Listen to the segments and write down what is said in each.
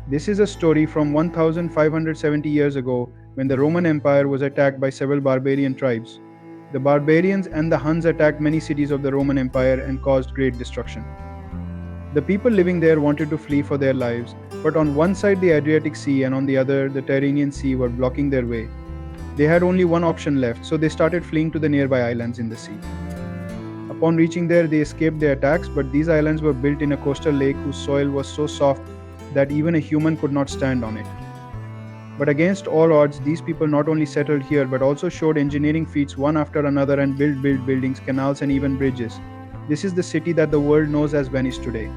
This is a story from 1570 years ago when the Roman Empire was attacked by several barbarian tribes. The barbarians and the Huns attacked many cities of the Roman Empire and caused great destruction. The people living there wanted to flee for their lives, but on one side the Adriatic Sea and on the other the Tyrrhenian Sea were blocking their way. They had only one option left, so they started fleeing to the nearby islands in the sea. Upon reaching there, they escaped their attacks, but these islands were built in a coastal lake whose soil was so soft that even a human could not stand on it. But against all odds, these people not only settled here but also showed engineering feats one after another and built buildings, canals, and even bridges. This is the city that the world knows as Venice today.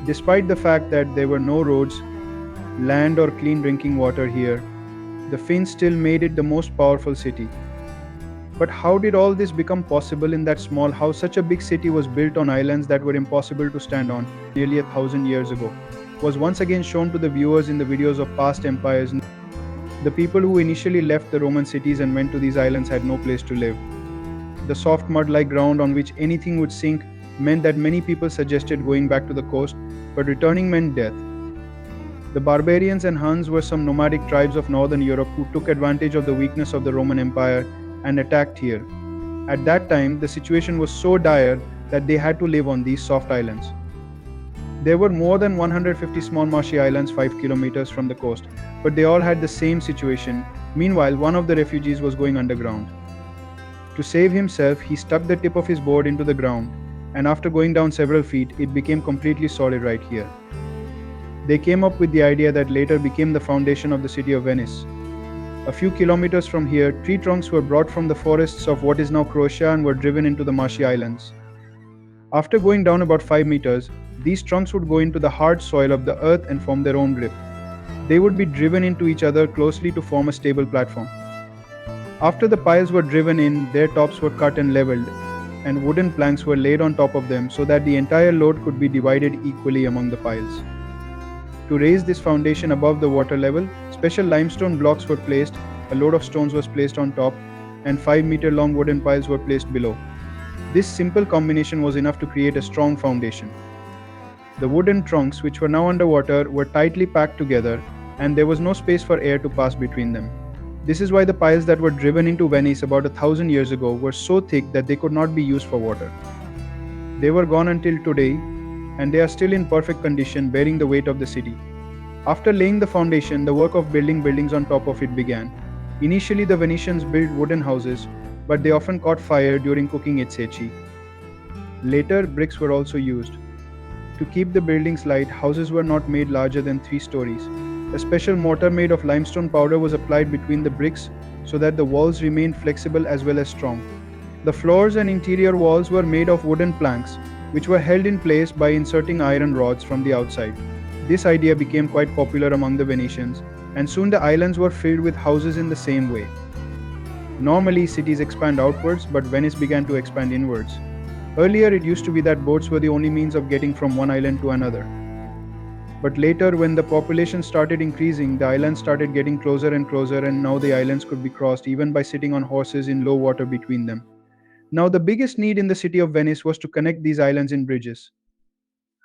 Despite the fact that there were no roads, land, or clean drinking water here, the Finns still made it the most powerful city. But how did all this become possible in that small house? Such a big city was built on islands that were impossible to stand on nearly 1,000 years ago. Was once again shown to the viewers in the videos of past empires. The people who initially left the Roman cities and went to these islands had no place to live. The soft mud-like ground on which anything would sink meant that many people suggested going back to the coast, but returning meant death. The barbarians and Huns were some nomadic tribes of northern Europe who took advantage of the weakness of the Roman Empire and attacked here. At that time, the situation was so dire that they had to live on these soft islands. There were more than 150 small marshy islands 5 kilometers from the coast, but they all had the same situation. Meanwhile, one of the refugees was going underground. To save himself, he stuck the tip of his board into the ground, and after going down several feet, it became completely solid right here. They came up with the idea that later became the foundation of the city of Venice. A few kilometers from here, tree trunks were brought from the forests of what is now Croatia and were driven into the marshy islands. After going down about 5 meters, these trunks would go into the hard soil of the earth and form their own grip. They would be driven into each other closely to form a stable platform. After the piles were driven in, their tops were cut and leveled, and wooden planks were laid on top of them so that the entire load could be divided equally among the piles. To raise this foundation above the water level, special limestone blocks were placed, a load of stones was placed on top, and 5-meter long wooden piles were placed below. This simple combination was enough to create a strong foundation. The wooden trunks, which were now underwater, were tightly packed together, and there was no space for air to pass between them. This is why the piles that were driven into Venice about 1,000 years ago were so thick that they could not be used for water. They were gone until today, and they are still in perfect condition, bearing the weight of the city. After laying the foundation, the work of building buildings on top of it began. Initially, the Venetians built wooden houses, but they often caught fire during cooking at soggy. Later, bricks were also used. To keep the buildings light, houses were not made larger than 3 stories. A special mortar made of limestone powder was applied between the bricks so that the walls remained flexible as well as strong. The floors and interior walls were made of wooden planks, which were held in place by inserting iron rods from the outside. This idea became quite popular among the Venetians, and soon the islands were filled with houses in the same way. Normally, cities expand outwards, but Venice began to expand inwards. Earlier, it used to be that boats were the only means of getting from one island to another. But later, when the population started increasing, the islands started getting closer and closer, and now the islands could be crossed even by sitting on horses in low water between them. Now, the biggest need in the city of Venice was to connect these islands in bridges.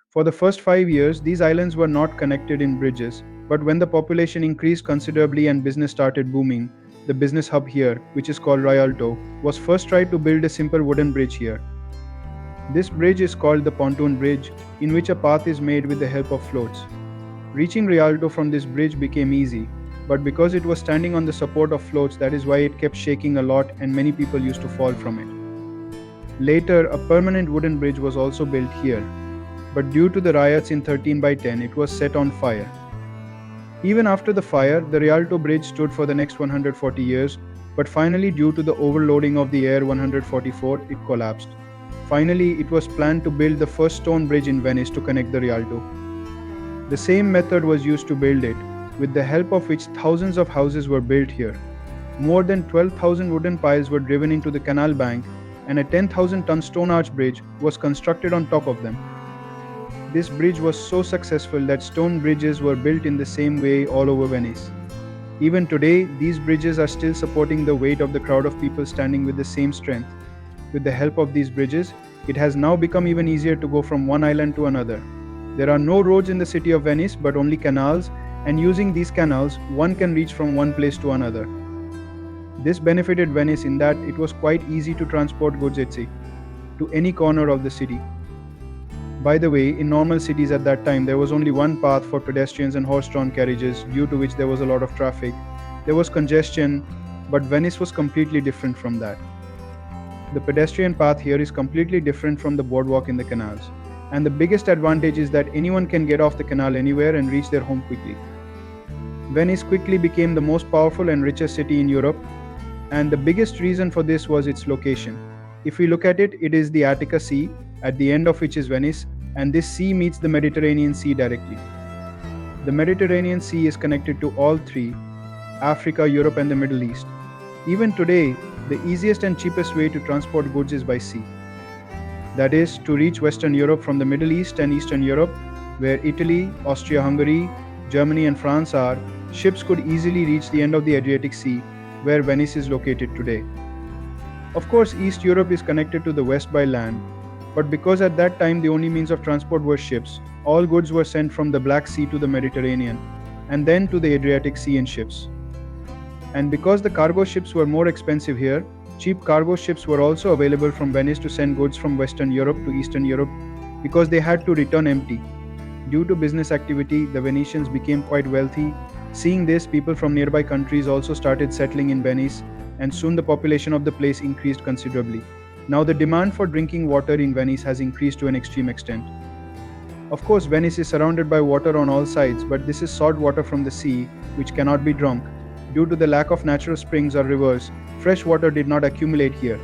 For the first 5 years, these islands were not connected in bridges, but when the population increased considerably and business started booming, the business hub here, which is called Rialto, was first tried to build a simple wooden bridge here. This bridge is called the pontoon bridge, in which a path is made with the help of floats. Reaching Rialto from this bridge became easy, but because it was standing on the support of floats, that is why it kept shaking a lot and many people used to fall from it. Later, a permanent wooden bridge was also built here, but due to the riots in 13 by 10, it was set on fire. Even after the fire, the Rialto bridge stood for the next 140 years, but finally, due to the overloading of the air 144, it collapsed. Finally, it was planned to build the first stone bridge in Venice to connect the Rialto. The same method was used to build it, with the help of which thousands of houses were built here. More than 12,000 wooden piles were driven into the canal bank, and a 10,000-ton stone arch bridge was constructed on top of them. This bridge was so successful that stone bridges were built in the same way all over Venice. Even today, these bridges are still supporting the weight of the crowd of people standing with the same strength. With the help of these bridges, it has now become even easier to go from one island to another. There are no roads in the city of Venice but only canals, and using these canals, one can reach from one place to another. This benefited Venice in that it was quite easy to transport goods at sea to any corner of the city. By the way, in normal cities at that time, there was only one path for pedestrians and horse drawn carriages, due to which there was a lot of traffic. There was congestion, but Venice was completely different from that. The pedestrian path here is completely different from the boardwalk in the canals. And the biggest advantage is that anyone can get off the canal anywhere and reach their home quickly. Venice quickly became the most powerful and richest city in Europe, and the biggest reason for this was its location. If we look at it, it is the Attica Sea, at the end of which is Venice, and this sea meets the Mediterranean Sea directly. The Mediterranean Sea is connected to all three: Africa, Europe, and the Middle East. Even today, the easiest and cheapest way to transport goods is by sea. That is, to reach Western Europe from the Middle East and Eastern Europe, where Italy, Austria-Hungary, Germany, and France are, ships could easily reach the end of the Adriatic Sea, where Venice is located today. Of course, East Europe is connected to the west by land, but because at that time the only means of transport were ships, all goods were sent from the Black Sea to the Mediterranean, and then to the Adriatic Sea in ships. And because the cargo ships were more expensive here, cheap cargo ships were also available from Venice to send goods from Western Europe to Eastern Europe, because they had to return empty. Due to business activity, the Venetians became quite wealthy. Seeing this, people from nearby countries also started settling in Venice, and soon the population of the place increased considerably. Now the demand for drinking water in Venice has increased to an extreme extent. Of course, Venice is surrounded by water on all sides, but this is salt water from the sea, which cannot be drunk. Due to the lack of natural springs or rivers, fresh water did not accumulate here.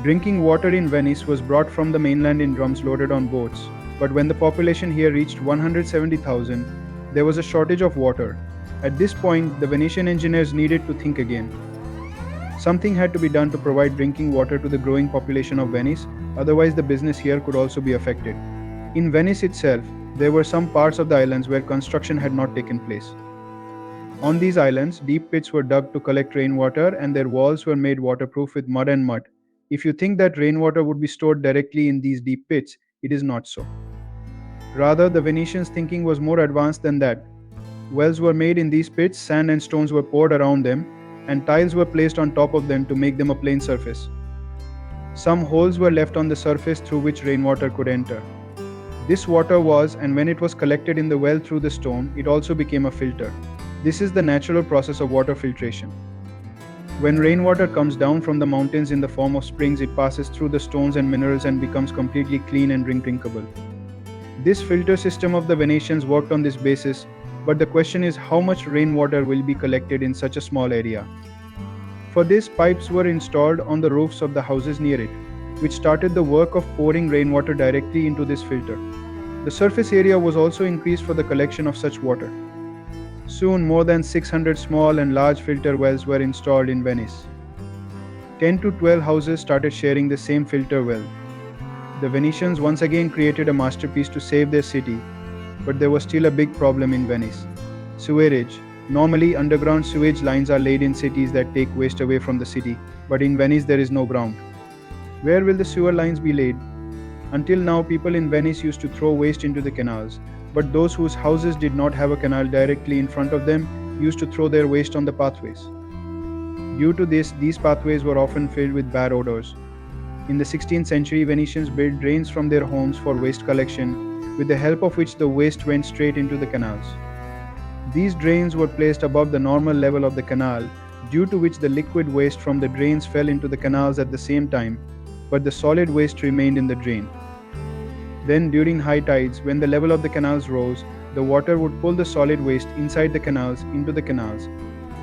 Drinking water in Venice was brought from the mainland in drums loaded on boats, but when the population here reached 170,000, there was a shortage of water. At this point, the Venetian engineers needed to think again. Something had to be done to provide drinking water to the growing population of Venice, otherwise the business here could also be affected. In Venice itself, there were some parts of the islands where construction had not taken place. On these islands, deep pits were dug to collect rainwater, and their walls were made waterproof with mud and mud. If you think that rainwater would be stored directly in these deep pits, it is not so. Rather, the Venetians' thinking was more advanced than that. Wells were made in these pits, sand and stones were poured around them, and tiles were placed on top of them to make them a plain surface. Some holes were left on the surface through which rainwater could enter. This water was, and when it was collected in the well through the stone, it also became a filter. This is the natural process of water filtration. When rainwater comes down from the mountains in the form of springs, it passes through the stones and minerals and becomes completely clean and drinkable. This filter system of the Venetians worked on this basis, but the question is how much rainwater will be collected in such a small area. For this, pipes were installed on the roofs of the houses near it, which started the work of pouring rainwater directly into this filter. The surface area was also increased for the collection of such water. Soon, more than 600 small and large filter wells were installed in Venice. 10 to 12 houses started sharing the same filter well. The Venetians once again created a masterpiece to save their city, but there was still a big problem in Venice: sewerage. Normally, underground sewage lines are laid in cities that take waste away from the city, but in Venice there is no ground. Where will the sewer lines be laid? Until now, people in Venice used to throw waste into the canals, but those whose houses did not have a canal directly in front of them used to throw their waste on the pathways. Due to this, these pathways were often filled with bad odors. In the 16th century, Venetians built drains from their homes for waste collection, with the help of which the waste went straight into the canals. These drains were placed above the normal level of the canal, due to which the liquid waste from the drains fell into the canals at the same time, but the solid waste remained in the drain. Then, during high tides, when the level of the canals rose, the water would pull the solid waste inside the canals into the canals.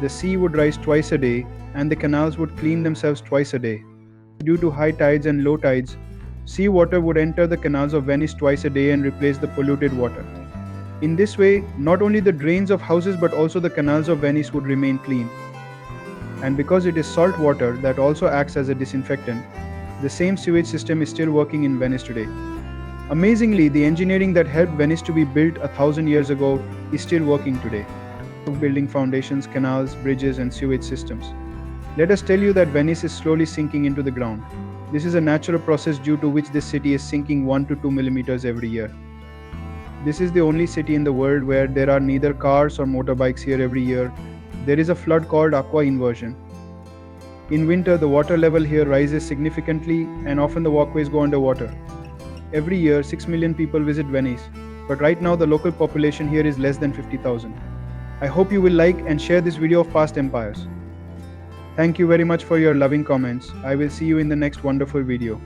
The sea would rise twice a day, and the canals would clean themselves twice a day. Due to high tides and low tides, sea water would enter the canals of Venice twice a day and replace the polluted water. In this way, not only the drains of houses but also the canals of Venice would remain clean. And because it is salt water that also acts as a disinfectant, the same sewage system is still working in Venice today. Amazingly, the engineering that helped Venice to be built 1,000 years ago is still working today. Building foundations, canals, bridges, and sewage systems. Let us tell you that Venice is slowly sinking into the ground. This is a natural process due to which this city is sinking 1 to 2 millimeters every year. This is the only city in the world where there are neither cars or motorbikes here every year. There is a flood called aqua inversion. In winter, the water level here rises significantly and often the walkways go underwater. Every year, 6 million people visit Venice, but right now the local population here is less than 50,000. I hope you will like and share this video of past empires. Thank you very much for your loving comments. I will see you in the next wonderful video.